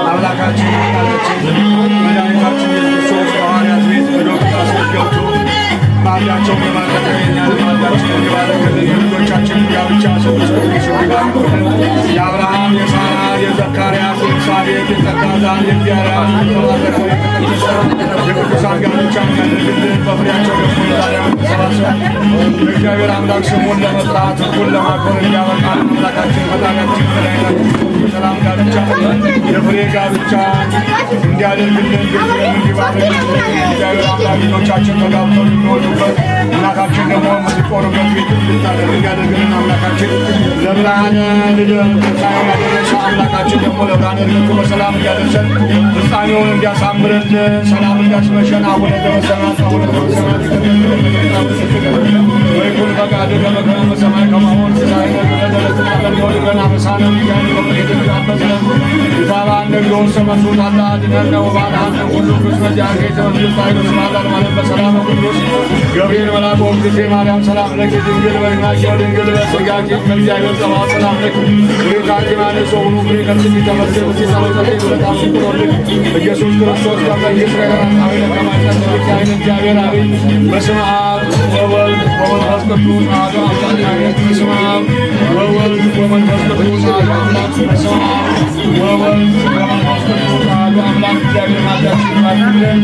አምላካችን መድኃኒታችን ኢየሱስ ሐዋርያት ቤት በዶክታስ ገብቶ ማዳቸው በማቀጠ ማዳቸው የባረከልን ልጆቻችን ጋብቻ የአብርሃም የሳራ የዘካርያስ የኤልሳቤጥ የጸጋዛን የእግዚአብሔር የተባረከ የቅዱሳን ጋብቻ ያደርግልን በፍሬያቸው ደግሞ ዛሬውን ተሰባስበን የእግዚአብሔር አምላክ ስሙን ለመጥራት ሕጉን ለማክበር እንዲያበቃን አምላካችን ፈጣሪያችን መድኃኒታችን ሰላም ጋብቻ የፍሬ ጋብቻ እንዲያደርግልን ግብርን እንዲባርክልን እግዚአብሔር አምላክ ልጆቻችን ተጋብተው የሚወዱበት እናታችን ደግሞ የምትቆርበት ቤት እንድታደርግ እንዲያደርግልን አምላካችን ለብርሃነ ልደት ትንሣኤውን ያደረሰ አምላካችን ደግሞ ለብርሃነ ልደቱ በሰላም እንዲያደርሰን ፍጻሜውን እንዲያሳምርልን ሰላም እንዲያስመሸን አቡነ ዘበሰማያት አቡነ ዘበሰማያት ወይኩን ፈቃድከ በከመ በሰማይ ከማሁ በምድር ዘለለዕለትነ ሀበነ አበሳነ ወጌጋየነ በመንገድነ ኢታብአነ እግዚኦ ሰመሱት አላ አድኅነነ ወባልሐነ ኩሉ ፍስመ ዚአከ ወንጌል ስብሐት ማለት በሰላም ቅዱስ ገብርኤል መልአክ ወእግዝእትየ ማርያም ሰላም ለኪ ድንግል በሕሊናኪ ወድንግል በሥጋኪ ከእግዚአብሔር ጸባኦት ሰላም ለኪ ቡሩካንቲ እምአንስት ወቡሩክ ፍሬ ከርሥኪ ተፈሥሒ ጸሎተ ውለታው ይቁጠርልኝ ኢየሱስ ክርስቶስ ከመይስረይ አሜን ከማይጸን እግዚአብሔር አብ በስመ አብ ወወልድ ወመንፈስ ቅዱስ አሐዱ አምላክ አሜን። በስመ አብ ወወልድ ወመንፈስ ቅዱስ አሐዱ አምላክ በስመ አብ ወወልድ ወመንፈስ ቅዱስ አሐዱ አምላክ እግዚአብሔር ማዳችን ይባርክልን።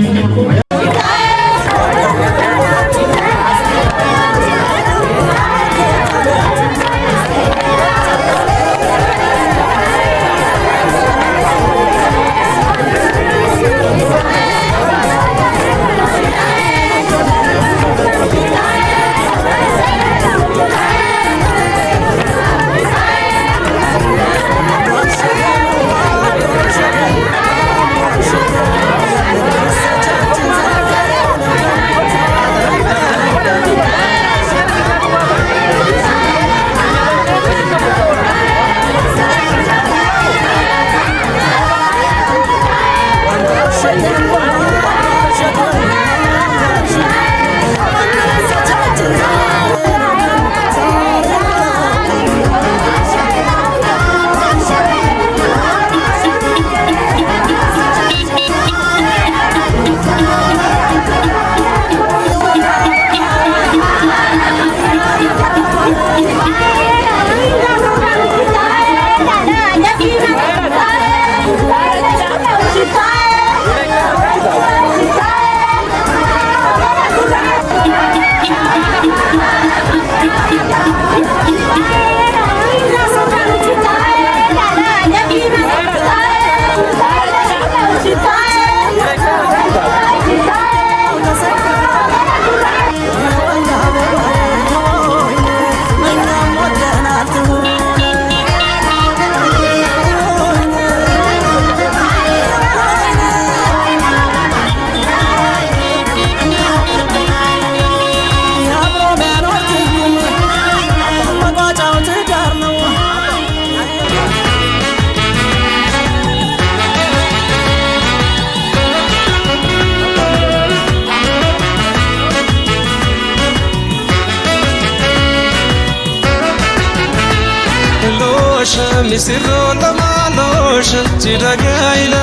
misirro lamaalosh chidagaila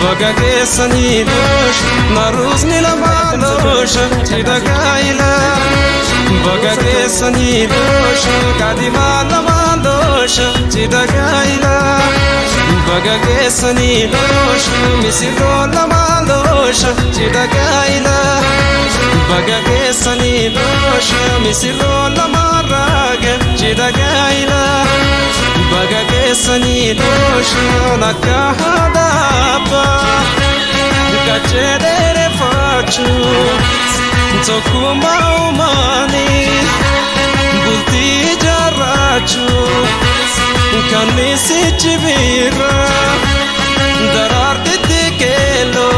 bagagesani dosh narusni lamaalosh chidagaila bagagesani dosh kadima lamaalosh chidagaila bagagesani dosh misirro lamaalosh chidagaila bagagesani dosh misirro lamarage chidagaila bagagesani dosh nakahadapa kachere fachu tsokuma umani bulti jarachu kanisi chibira dararte tikelo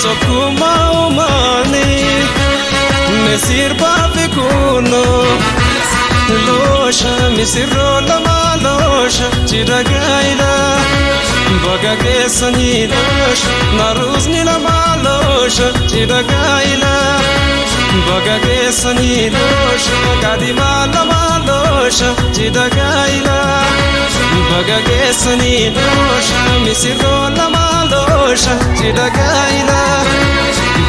tsokuma umani mesir bavikuno losha misirro lamalosha chidagaila bagagesani dosh narusni lamalosha chidagaila bagageessanii loosha kaadimaa lamaa loosha cidha gaa'ila bagageessanii loosha misirroo lamaa loosha cidha gaa'ila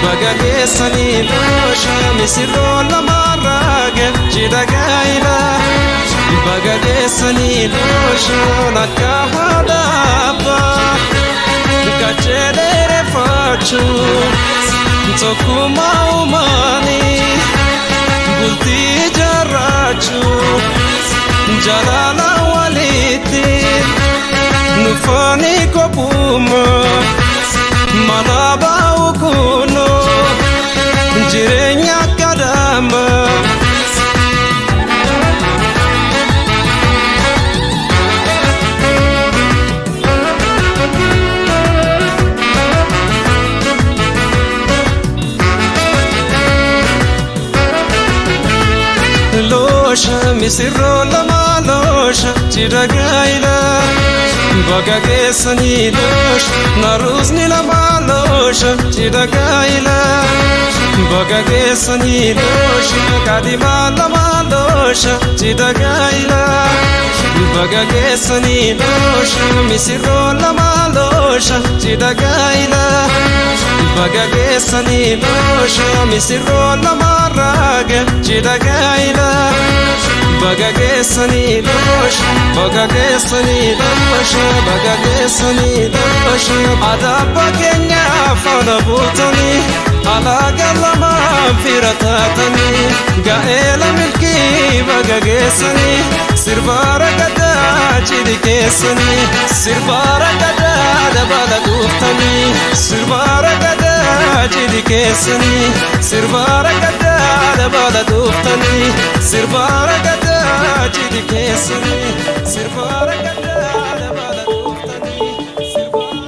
bagageessanii loosha misirroo lamaa raage cidha gaa'ila bagageessanii loosha nakka haadha abbaa kacheedheere faachuu tokkummaa uumanii bultii ijaarrachuu jaalala walitti nufaanii kophuuma mana baa'u kunoo jireenya akka daamaa. Loosha misirroo lamaa loosha cidha gaa'ila bagageessanii loosha naruusni lamaa loosha cidha gaa'ila bagageessanii loosha kaadimaa lamaa loosha cidha gaa'ila bagageessanii loosha misirroo lamaa loosha cidha gaa'ila bagageessanii loosha misirroo lamaa raage cidha gaa'ila bagageessanii loosha bagageessanii loosha bagageessanii loosha adaabba keenya faana buutanii alaaga lamaan fira taatanii gaa'ela milkii bagageessanii sirbaara gadaa cidhi keessanii sirbaara gadaa dabala dhuuftanii sirbaara gadaa cidhi keessanii sirbaara gadaa dabala dhuuftanii sirbaara gadaa cidhi keessanii sirbaara gadaa dabala dhuuftanii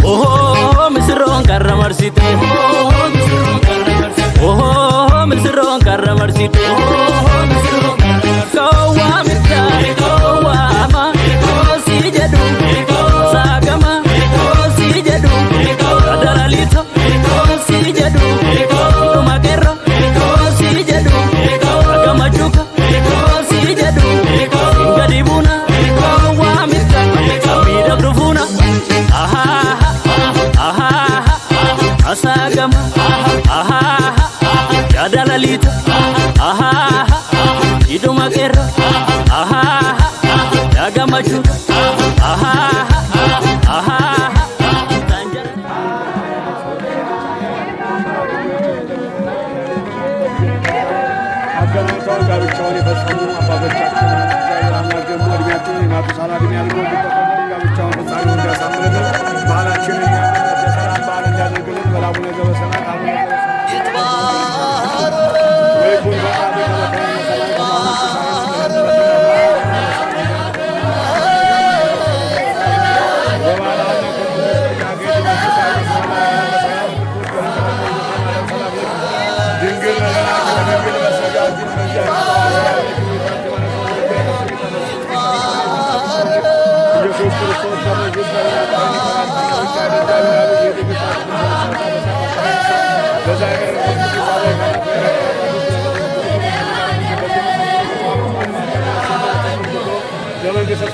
Oh, misirroon karra marsite. Oh, misirroon karra marsite. Kawwa mirta, kawwa ama, Adalalita aha Idu makera aha Daga machu aha aha አገናኝተው ጋብቻውን የፈጸሙ አባቶቻችን እግዚአብሔር አምላክ ደግሞ እድሜያቸውን የማቱሳላ እድሜ ያድርገው እንዲጠቀሙ ጋብቻውን ፍጻሜውን እንዲያሳምርልን ባህላችንን ያንድነት የሰላም ባህል እንዲያደርግልን በላቡነ ዘበሰማያት አቡነ ወይኩን ፈቃድከ በከመ በሰማይ ከማሁ ድንግል ድንግል በሰጋችን ኢየሱስ ክርስቶስ ከመንግሥት በመንግሥተ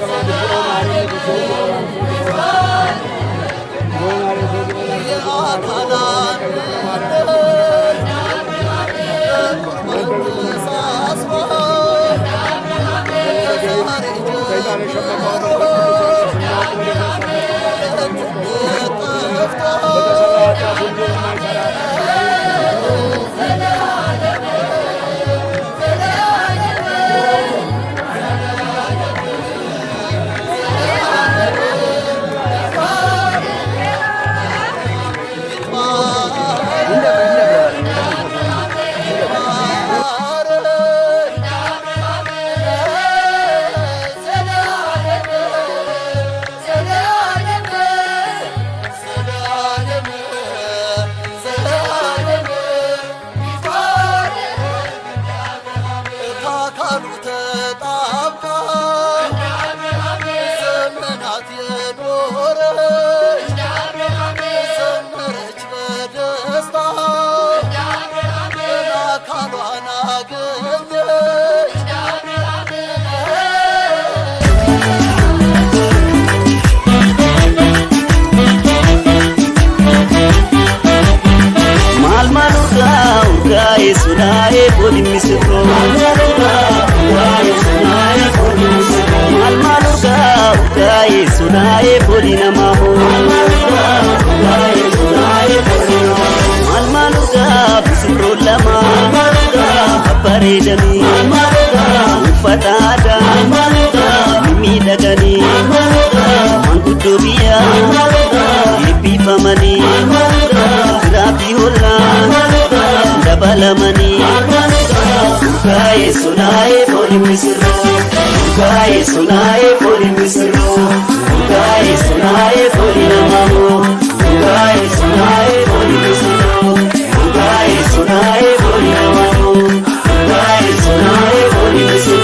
sunae poli misro malmaluga ugai sunae poli namaho malmaluga bisro lama aparedami fatada mimi dagani mangudobiya ipi pamani rabi hola dabalamani ugai sunae poli misro ugai sunae poli misro ugai sunae poli namaho ugai sunae poli misro ugai sunae poli namaho ugai sunae poli misro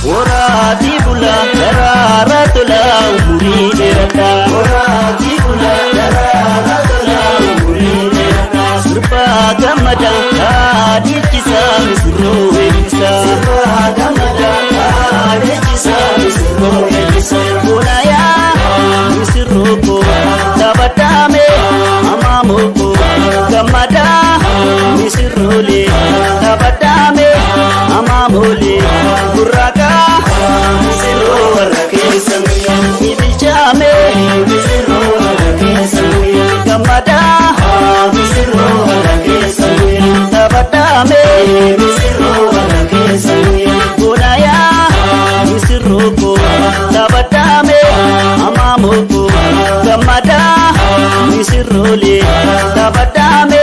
Orati bula darara tula umuri derata Orati bula darara tula umuri derata Surpa gamada adi kisa misro ekisa Surpa gamada adi kisa misro ekisa Bunaya misro ko tabatame amamoko gamada misro le tabatame amamole buraka misro warake samiya ibichame misro warake samiya gamada misro warake samiya tabatame misro warake samiya bunaya misro ko tabatame amamoko gamada misro le tabatame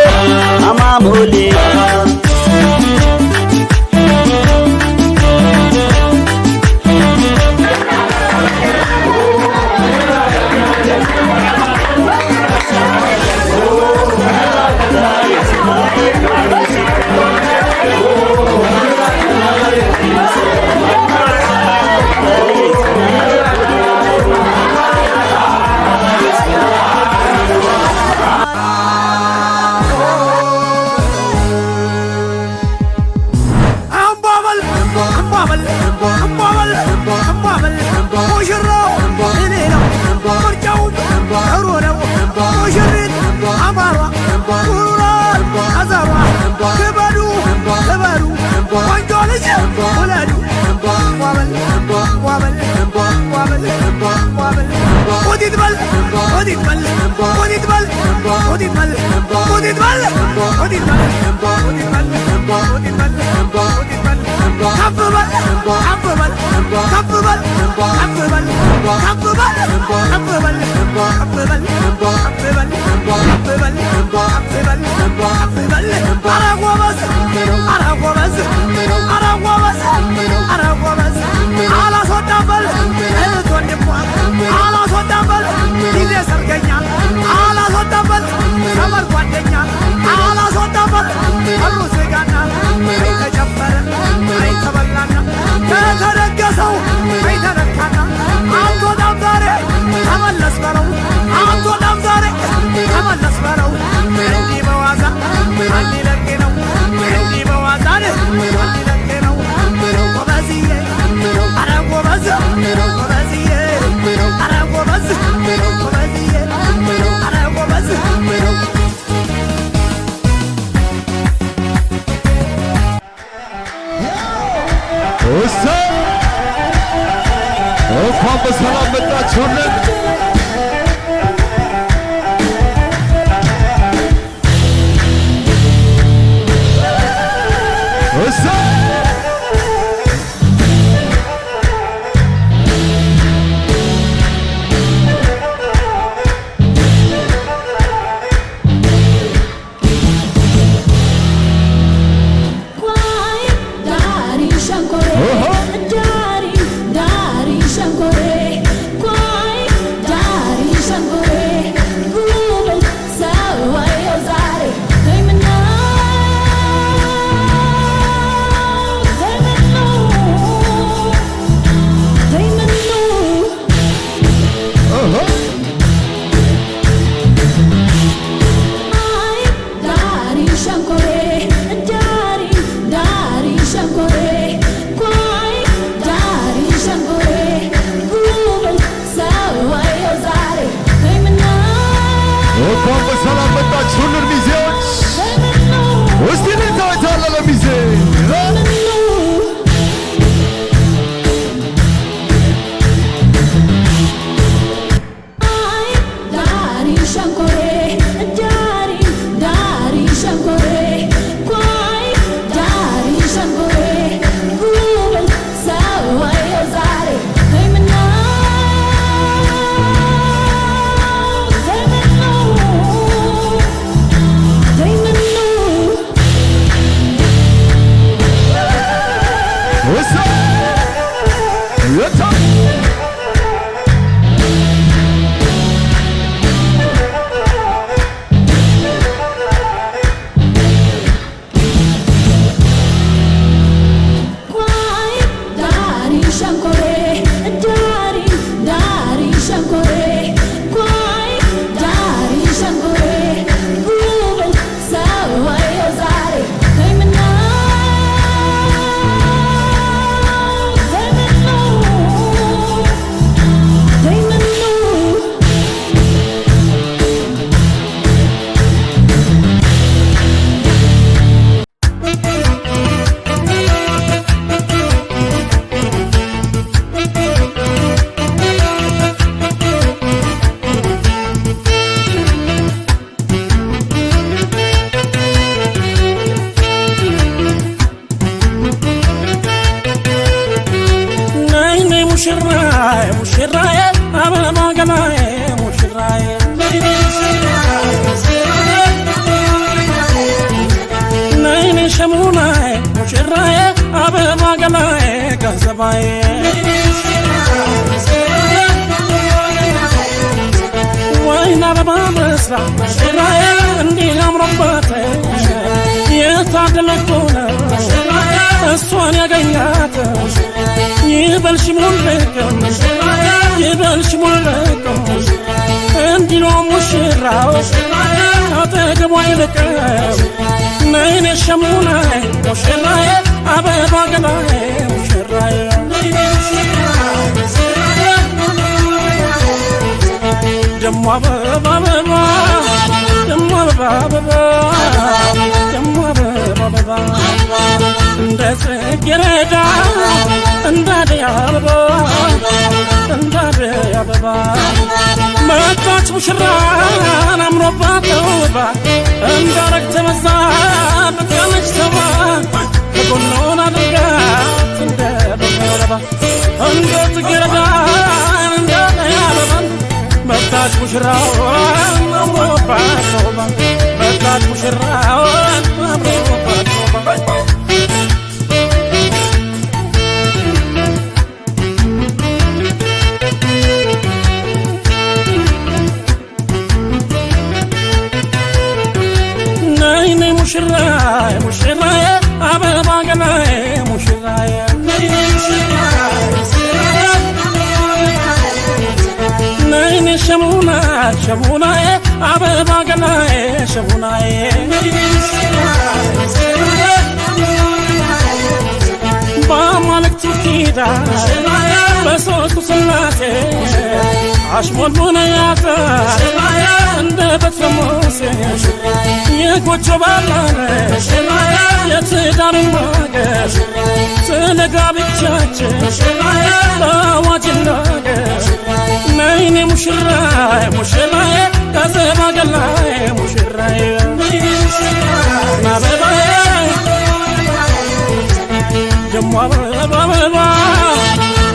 amamole Oh ሩነው ሙሽሪት አማሯ ሩራል አዛሯ ክበዱ ክበዱ ቆንጆ ልጅ ውለዱ ዋበል ዋበል ዋበል ዋበል ቁጢት በል ቁጢት በል ቁጢት በል ቁጢት በል ቁጢት በል ቁጢት በል ቁጢት በል ቁጢት በል ቁጢት በል ከፍ በል ከፍ በል ከፍ በል ከፍ በል ከፍ በል ከፍ በል ከፍ በል ከፍ በል ከፍ በል ከፍ በል ከፍ በል ኧረ ጎበዝ ኧረ ጎበዝ ኧረ ጎበዝ ኧረ ጎበዝ አላስወጣም በል እህት ወንድሟ አላስወጣም በል ጊዜ ሰርገኛ አላስወጣም በል ሰመር ጓደኛ አላስወጣም በል ሁሉ ስጋና ተጨፈረ አይተበላና ከተደገሰው አይተነካና አትወጣም ዛሬ ተመለስ በለው አትወጣም ዛሬ ተመለስ በለው እንዲህ በዋዛ አንለቅ ነው እንዲህ በዋዛ አንለቅ ነው ጎበዝዬ ኧረ ጎበዝ ጎበዝዬ ኧረ ጎበዝ ጎበዝዬ ኧረ ጎበዝ እንኳን በሰላም መጣችሁልን። እሷን ያገኛት ይበልሽ ሙልቀም ይበልሽ ሙልቀም እንዲኖ ሙሽራው አጠገቧ ይልቀም ነይኔ ሸሙናይ ሙሽራዬ አበባ ገናዬ ሙሽራዬ ደሞ አበባ አበባ ደሞ አበባ አበባ ደሞ አበባ አበባ እንደ ጽጌረዳ እንደ አደይ አበባ እንደ አደይ አበባ መጣች ሙሽራን አምሮባት ተውባ እንዳረግ ተመዛ በቀለች ተባ ከጎኗን አድርጋት እንደ አበባ እንደ ጽጌረዳ እንደ አደይ አበባ መጣች ሙሽራዋን አምሮባት ተውባ መጣች ሙሽራዋን አምሮባት ተውባ ሙሽራዬ ሙሽራዬ አበባ ገናዬ ሙሽራዬ ነይኔ ሸሙና ሸሙናዬ አበባ ገናዬ ሸሙናዬ በአማልክቱ ኪዳን በሦስቱ ሥላሴ አሽሞንሙነያተ እንደ በትረ ሙሴ የጎጆ ባላነሽ የትዳር ማገር ስለ ጋብቻችን በአዋጅ ይናገር ነይኔ ሙሽራዬ ሙሽራዬ ከዘባ ገላዬ ሙሽራዬ አበባዬ ደሞ አበባ አበባ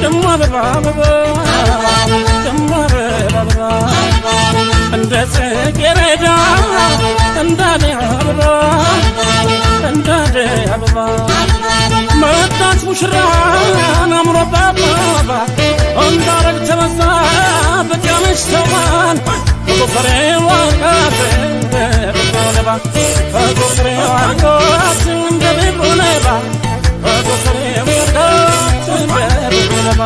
ደሞ አበባ አበባ ደሞ አበባ አበባ እንደ ጽጌረዳ እንደ አደይ አበባ እንደ አደይ አበባ መጣች ሙሽራን አምሮባት ተውባ እንዳረግ ተመዛ በቀለች ተባን ከጎፈሬዋ ጋር እንደ ቤት ሆነባ ከጎፈሬዋ ጋር እንደ ቤት ሆነባ ከጎፈሬዋ ጋር እንደ ቤት ሆነባ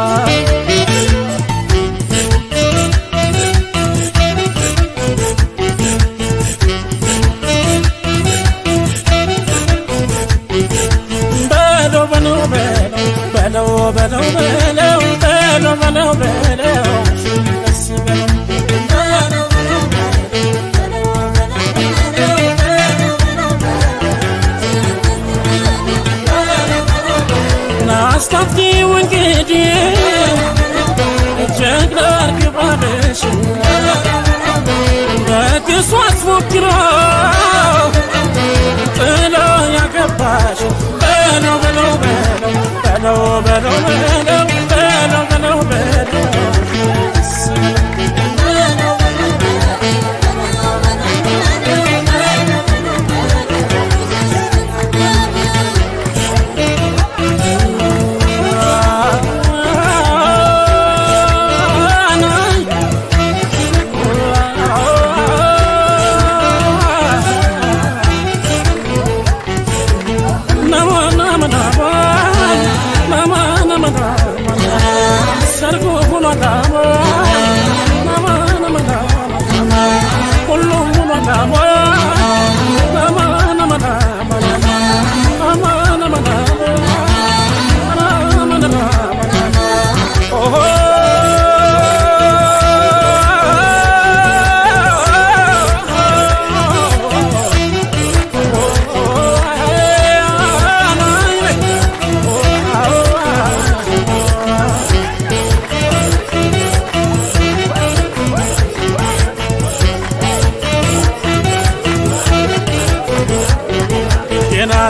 በለው በለው በለው በለው በለው በለው ደስ በለው ናስታፍቲው እንግዲህ ጀግና አርግባለሽ በክሱ አስፎክሮ ጥሎ ያገባሽ በለው በለው በለው በለው በለው በለው በለው በለው በለው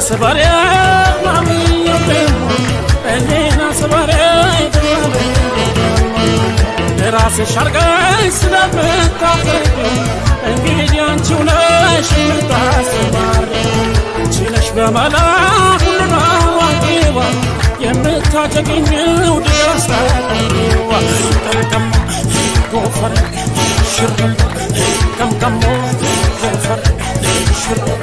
ሰባሪያ ማሚዮ እኔና ሰባሪያ ራስሽ አርጋኝ ስለምታፈቅ እንግዲህ አንቺው ነሽ የምታሰማር አንቺ ነሽ በመላ ሁሉን አዋቂዋ የምታጀግኘው ድረስ ታጠቂዋ ቀምቀም ጎፈር ሽርም ቀምቀሞ ጎፈር ሽርም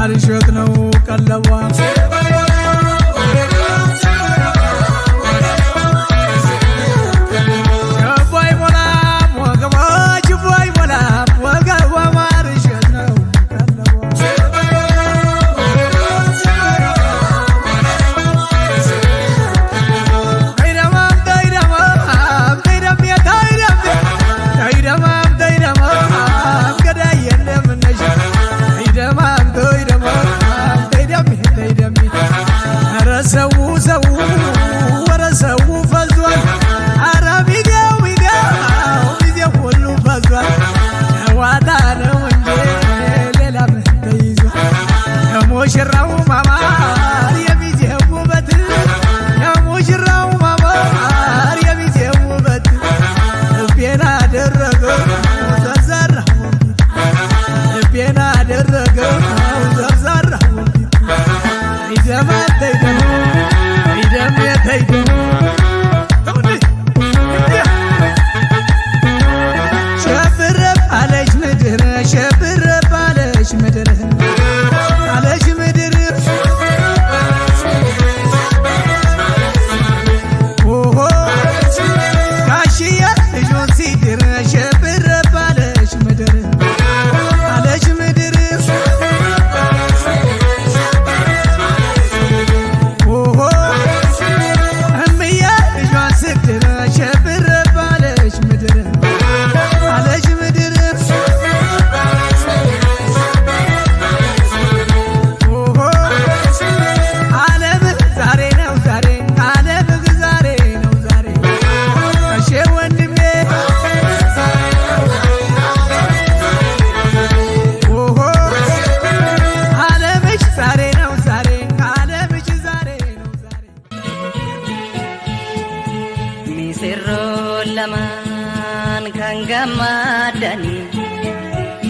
አልሸት ነው ቀለቧ ሙሽራው ማማር የሚዜው ውበት የሙሽራው ማማር የሚዜው ውበት ልቤን አደረገው ዘርዛራው ልቤን አደረገው ዘርዛራው ይደማል ተይደም ይደም የተይደም ሸብር ባለች ምድር ሸብር ባለች ምድር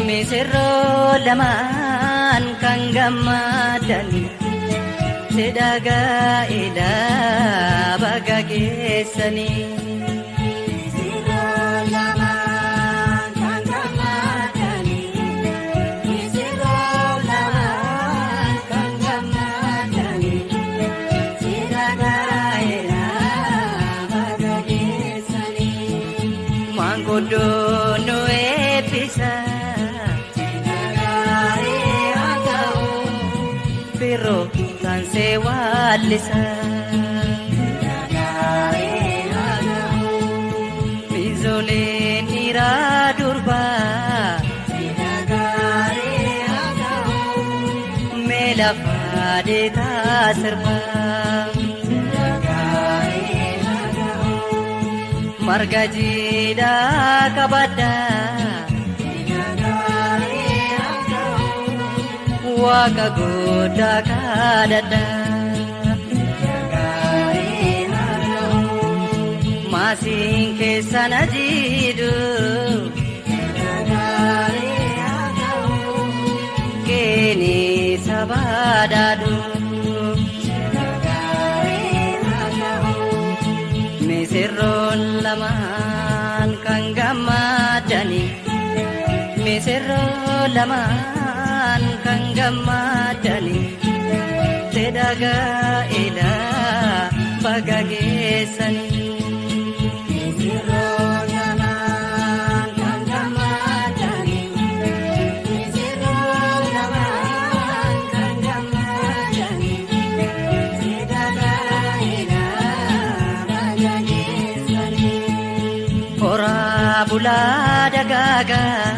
misirroo lamaan kan gammadani sidagaa ilaa baga geessanii. Mangodono eebbisa biroo kan see waalisa mizoleen dhiiraa durbaa mee lafaa deetaa sirbaa. Marga jiidhaa qabadhaa waaqa guddaa kadhadhaa maasiin keessan ajiidhu keenii sabaadhaadhu. Misirroon lamaan kan gammadani misirroon lamaan kan gammadani sedagaa ilaa baga geessanii. Misirroon lamaan kan gammadani misirroon lamaan kan gammadani sedagaa ilaa. Horaa bulaa dagaagaa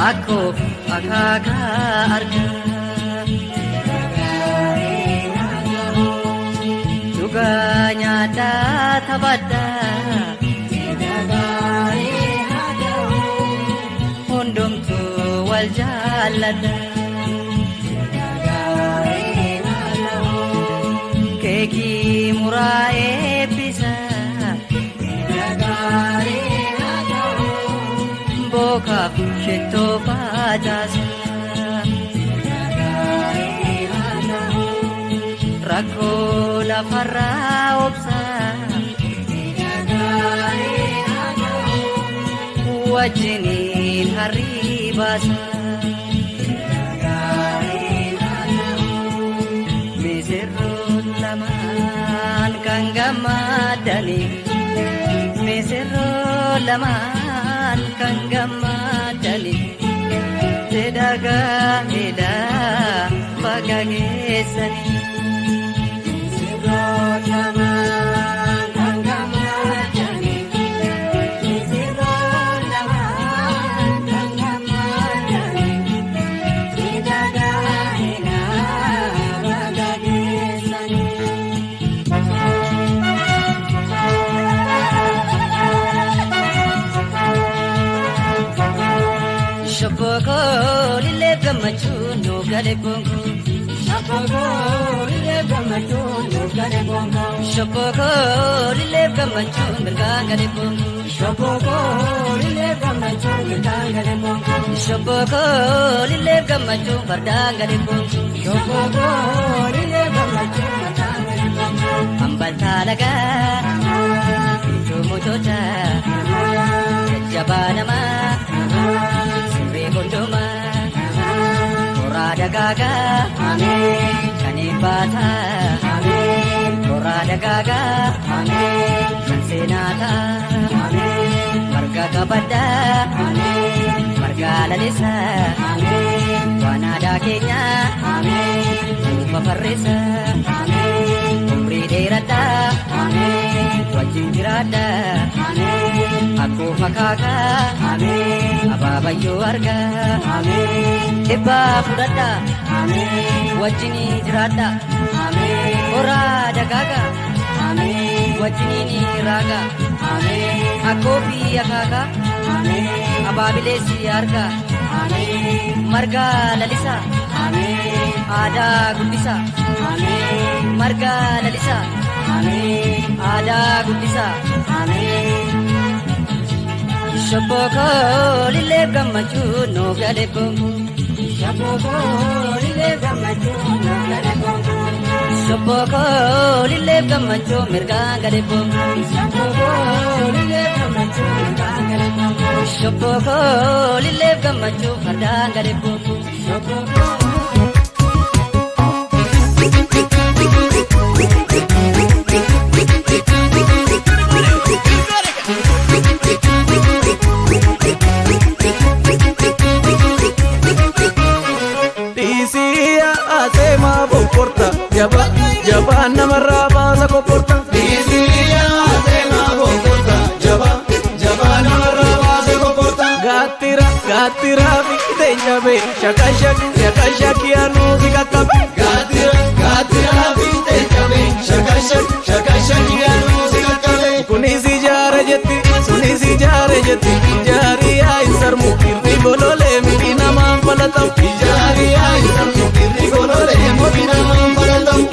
akkoo akaakaa argaa dhugaa nyaataa taphadhaa hundumtuu wal jaalladhaa. Keekii muraa eebbisa bookaaf shettoo facaasa rakkoo lafarraa obsa wajjiniin harrii baasa misirroon lamaan kan gammadani misirroon lamaan kan gammadani sedagaa edaa baga geessani misirroon lamaan kan gammadani misirroon lamaan kan gammadani sedagaa edaa baga geessani. Shopoko lile gamachuu no gale bongo. Shopoko lile gamachuu no gale bongo. Shopoko lile gamachuu mirga gale bongo. Shopoko lile gamachuu mirga gale bongo. Shopoko lile gamachuu farda gale bongo. Shopoko lile gamachuu farda gale bongo. Ambal talaga muchota jabanama. Gondoma, Korada Gaga, Amen, Kanibata, Amen, Korada Gaga, Amen, Senata, Amen, Marga Gabada, Amen, Marga Lalisa, Amen, Wanada Kenya, Amen, Upa Parisa, Amen, Umri Derata, Amen, Wajinjirada, Amen, Aku Makaka, Amen, Ababayu Warga, Amen, Eba Pudata, Amen, Wajini Jirata, Amen, Korada Gaga, Amen, Wajini Raga, Amen, Akopi Akaka, Amen, Ababilesi Arga, Amen, Marga Lalisa, Amen, Ada Gudisa, Amen, Marga Lalisa, Amen, Ada Gudisa, Amen. Shopoko lile gamachuu no gale bongo. Shopoko lile gamachuu no gale bongo. Shopoko lile gamachuu mirga gale bongo. Shopoko lile gamachuu mirga gale bongo. Shopoko lile gamachuu farda gale bongo. Shopoko. Jaba namarraa baasa kopporta. Dhiisiyaa deemaa kopporta. Jaba namarraa baasa kopporta. Gaatira fiixee jabe shakashaki anuufi kakkabe. Gaatira fiixee jabe shakashaki anuufi kakkabe. Kunis ijaara jetti ijaariyaa hin sarmu irri gololee miti namaan falatamu. Ijaariyaa hin sarmu irri gololee miti namaan falatamu.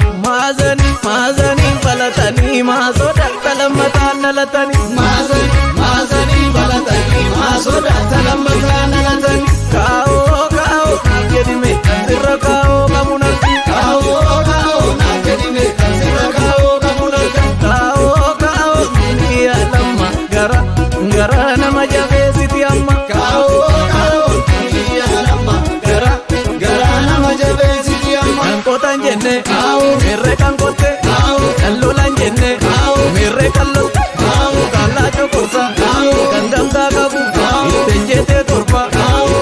Maazanii balatanii maasoda talammataan nalatanii. Maazanii balatanii maasoda talammataan nalatanii. Kaa'oo jedhime sirra kaa'oo qabuun argi. Kaa'oo jedhime sirra kaa'oo qabuun argi. Kaa'oo mi'a lamma gara nama jabeessiti amma. Kaa'oo mi'a lamma gara nama jabeessiti amma. Kan qotan jenne mirre kan qotte. Kallolan jenne mirre kallotte. Kallaa coqorsa kan gamtaa qabu. Ittejjete torba. Kaa'oo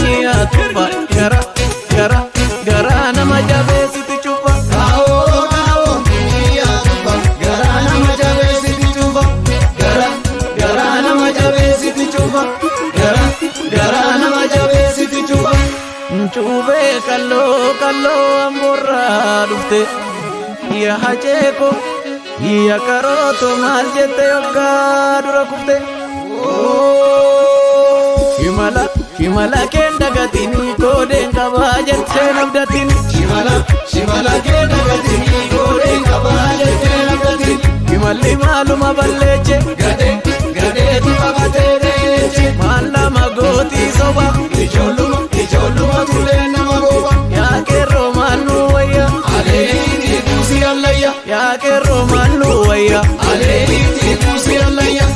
mi'a tuffa gara nama jabeessiti cufa. Kaa'oo mi'a tuffa gara nama jabeessiti cufa. Gara nama jabeessiti cufa. Gara nama jabeessiti cufa. Cuubee kalloo amborraa dhufte. Yaa haceeko yaa karooto maal jette yookaan dura kufte. Shimala keen dagatini koodeen qabaa jettee nabdatini. Shimala keen dagatini koodeen qabaa jettee nabdatini. Shimalli maaluma balleeche gadeetu qabatee deeche. Maal nama gootii soba ijoolluma tulee nama gooba. yaa qeerroo maallu wayya aleeliitii kuusii allayya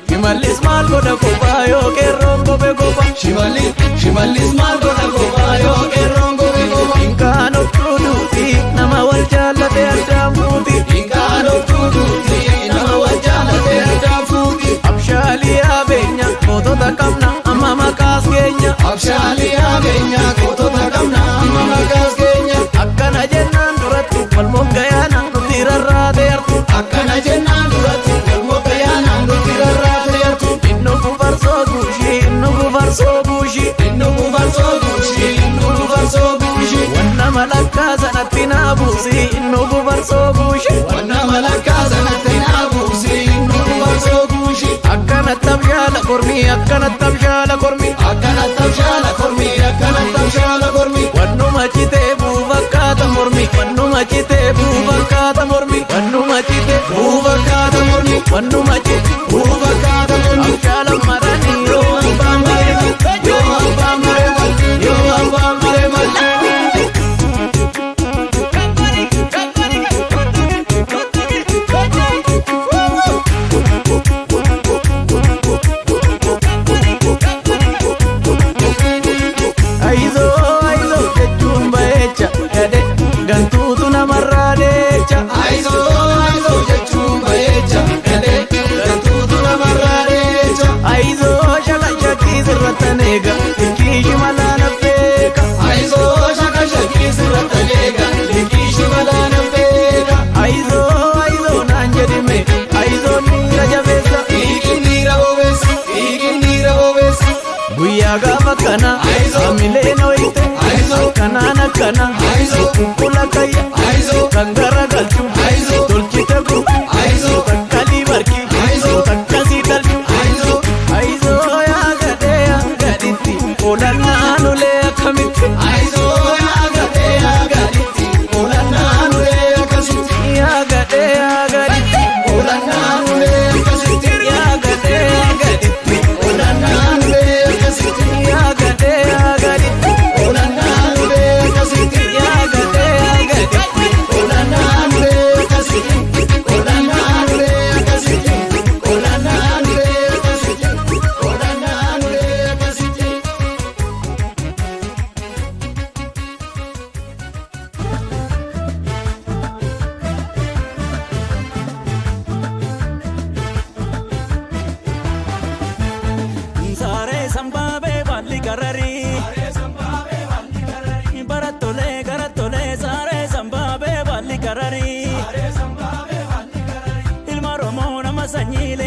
shimallis maal godha kophaa yoo qeerroon gobe goba shimallis maal godha kophaa yoo qeerroon gobe goba hinkaan of tuutuuti nama wal jaallate addaan fuuti hinkaan of tuutuuti nama wal jaallate addaan fuuti abshaalii habeenya gootota qabna amma maqaas keenya abshaalii habeenya gootota qabna amma maqaas keenya akkana jennaan duratti wal moggayaana nuti rarraate artu akkana jennaan duratti wal moggayaana nuti rarraate artu innu gufarsoo guushii innu gufarsoo guushii innu gufarsoo guushii innu gufarsoo guushii wanna malakkaa sanatti naa buusii innu gufarsoo guushii wanna malakkaa sanatti naa buusii innu gufarsoo guushii akkanatti abshaala kormii akkanatti abshaala kormii akkanatti abshaala kormii akkanatti abshaala kormii wannuma citee buufakkaata mormii wannuma citee buufakkaata mormii wannuma citee buufakkaata mormii wannuma citee buufakkaata mormii abshaala maranii yoo abbaan bareema yoo abbaan bareema yoo abbaan bareema. Gantuutu namarraa deecha. Aizoo jechuun bareecha. Gantuutu namarraa deecha. Aizoo shaka shakii sirrattan eega. Likiishi malaa na beeka. Aizoo shaka shakii sirrattan eega. Likiishi malaa na beeka. Aizoo naan jedhime. Aizoo miira jabeessa. Hiikin miira bobeessa. Hiikin miira bobeessa. Guyyaa gaafa kana. Amilee nooyite. Akkanaan akkana. Kunkula kayya. Kan garagalchu. Tolchite gurgu. Takkalii barki. Takkasii dalchu. Aizoo yaa gadhee yaa gadhitti. Oolannaan ulee akkamitti. Yaa gadhee yaa gadhitti. Oolannaan ulee akkasitti. Yaa gadhee yaa gadhitti. Oolannaan ulee akkasitti. Yaa gadhee yaa gadhitti. Oolannaan ulee akkasitti. Yaa gadhee yaa gadhitti. Oolannaan ulee akkasitti. Yaa gadhee yaa gadhitti. Oolannaan ulee akkasitti. Oolannaan ulee akkasitti. Oolannaan ulee akkasitti. Oolannaan ulee akkasitti. Saaree sambaabee balli gararii. Barattolee garattolee saaree sambaabee balli gararii. Ilma Oromoo nama sanyiilee.